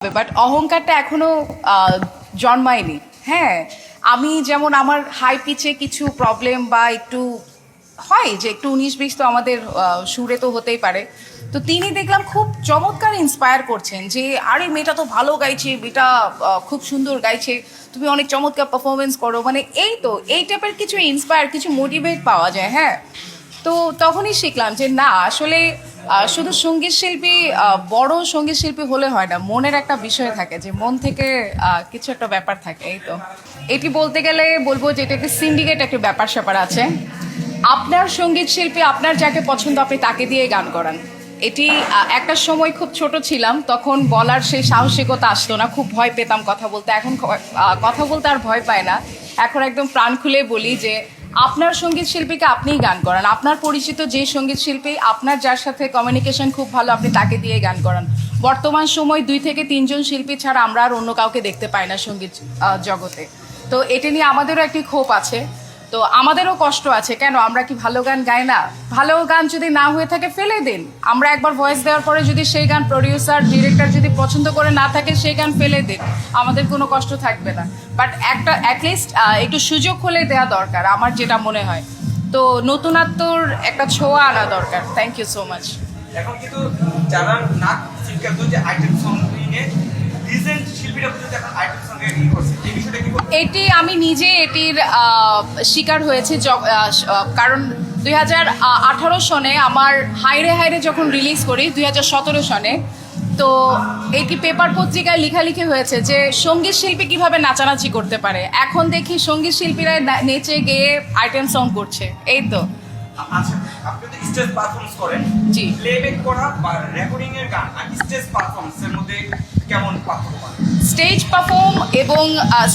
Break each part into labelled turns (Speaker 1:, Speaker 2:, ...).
Speaker 1: But অহংকারটা এখনো জন্মায়নি। হ্যাঁ, আমি যেমন আমার হাই পিচে কিছু প্রবলেম বা একটু হয় যে একটু 19-20 তো আমাদের সুরে তো হতেই পারে। তো তিনি দেখলাম খুব চমৎকার ইন্সপায়ার করছেন যে আরে মেয়েটা তো ভালো গাইছে, মেয়েটা খুব সুন্দর গাইছে, তুমি অনেক চমৎকার পারফরমেন্স করো, মানে এই টাইপের কিছু ইন্সপায়ার, কিছু মোটিভেট পাওয়া যায়। হ্যাঁ, তো তখনই শিখলাম যে না আসলে শুধু সঙ্গীত শিল্পী বড় সঙ্গীত শিল্পী হলে হয় না, মনের একটা বিষয় থাকে যে মন থেকে কিছু একটা ব্যাপার থাকে। এই তো এটি বলতে গেলে বলবো যে এটা একটা সিন্ডিকেট, একটা ব্যাপার স্যাপার আছে। আপনার সঙ্গীত শিল্পী আপনার যাকে পছন্দ আপনি তাকে দিয়ে গান করান। এটি একটা সময় খুব ছোট ছিলাম, তখন বলার সেই সাহসিকতা আসতো না, খুব ভয় পেতাম কথা বলতে। এখন কথা বলতে আর ভয় পায় না, এখন একদম প্রাণ খুলে বলি যে আপনার সঙ্গীত শিল্পীকে আপনিই গান করান। আপনার পরিচিত যে সঙ্গীত শিল্পী, আপনার যার সাথে কমিউনিকেশন খুব ভালো, আপনি তাকে দিয়ে গান করান। বর্তমান সময় 2 থেকে 3 জন শিল্পী ছাড়া আমরা আর অন্য কাউকে দেখতে পাই না সঙ্গীত জগতে। তো এটা নিয়ে আমাদেরও একটি ক্ষোভ আছে, তো আমাদেরও কষ্ট আছে। কেন আমরা কি ভালো গান গাই না? ভালো গান যদি না হয়ে থাকে ফেলে দিন। আমরা একবার ভয়েস দেওয়ার পরে যদি সেই গান প্রডিউসার ডিরেক্টর যদি পছন্দ করে না থাকে, সেই গান ফেলে দিন, আমাদের কোনো কষ্ট থাকবে না। বাট একটা অ্যাটলিস্ট একটু সুযোগ হলে দেওয়া দরকার, আমার যেটা মনে হয়। তো নতুনত্বর একটা ছোঁয়া আনা দরকার। Thank you so much.
Speaker 2: এখন কিন্তু যারা নাক শিল্পী যে আইটেম সং নিয়ে রিসেন্ট শিল্পীরা কিন্তু এখন আইটেম সঙ্গে ই করছে, এই বিষয়টা কি বলবো?
Speaker 1: এটি আমি নিজে এটির শিকার হয়েছে, কারণ 2018 সনে আমার হাইরে হাইরে যখন রিলিজ করি 2017 সনে, তো এটি পেপার পত্রিকায় লেখালেখি হয়েছে যে সঙ্গীত শিল্পী কিভাবে নাচানাচি করতে পারে। এখন দেখি সঙ্গীত শিল্পীরা নেচে গেয়ে আইটেম সং করছে। এই তো
Speaker 2: আচ্ছা, আপনি তো স্টেজ পারফরম্যান্স করেন,
Speaker 1: জি।
Speaker 2: প্লেব্যাক করা বা রেকর্ডিং এর গান আর স্টেজ পারফরম্যান্সের মধ্যে কেমন পার্থক্য?
Speaker 1: স্টেজ পারফর্ম এবং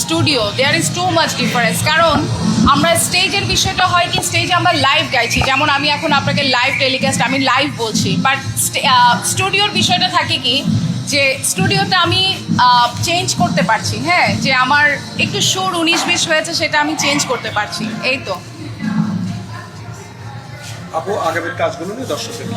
Speaker 1: studio, there is too much difference. কারণ আমরা স্টেজের বিষয়টা হয় কি, স্টেজে আমরা লাইভ গাইছি, যেমন আমি এখন আপনাকে লাইভ টেলিকাস্ট, আমি লাইভ বলছি। বাট স্টুডিওর বিষয়টা থাকে কি যে স্টুডিওতে আমি চেঞ্জ করতে পারছি। হ্যাঁ, যে আমার একটু সুর 19-20 হয়েছে, সেটা আমি চেঞ্জ করতে পারছি। এই তো
Speaker 3: আপু, আগামীর কাজগুলো নিয়ে দর্শকদের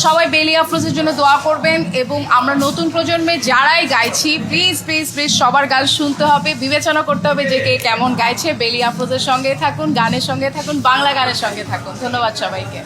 Speaker 1: সবাই বেলি আফরোজের জন্য দোয়া করবেন, এবং আমরা নতুন প্রজন্মে যারাই গাইছি প্লিজ প্লিজ প্লিজ সবার গান শুনতে হবে, বিবেচনা করতে হবে যে কে কেমন গাইছে। বেলি আফরোজের সঙ্গে থাকুন, গানের সঙ্গে থাকুন, বাংলা গানের সঙ্গে থাকুন। ধন্যবাদ সবাইকে।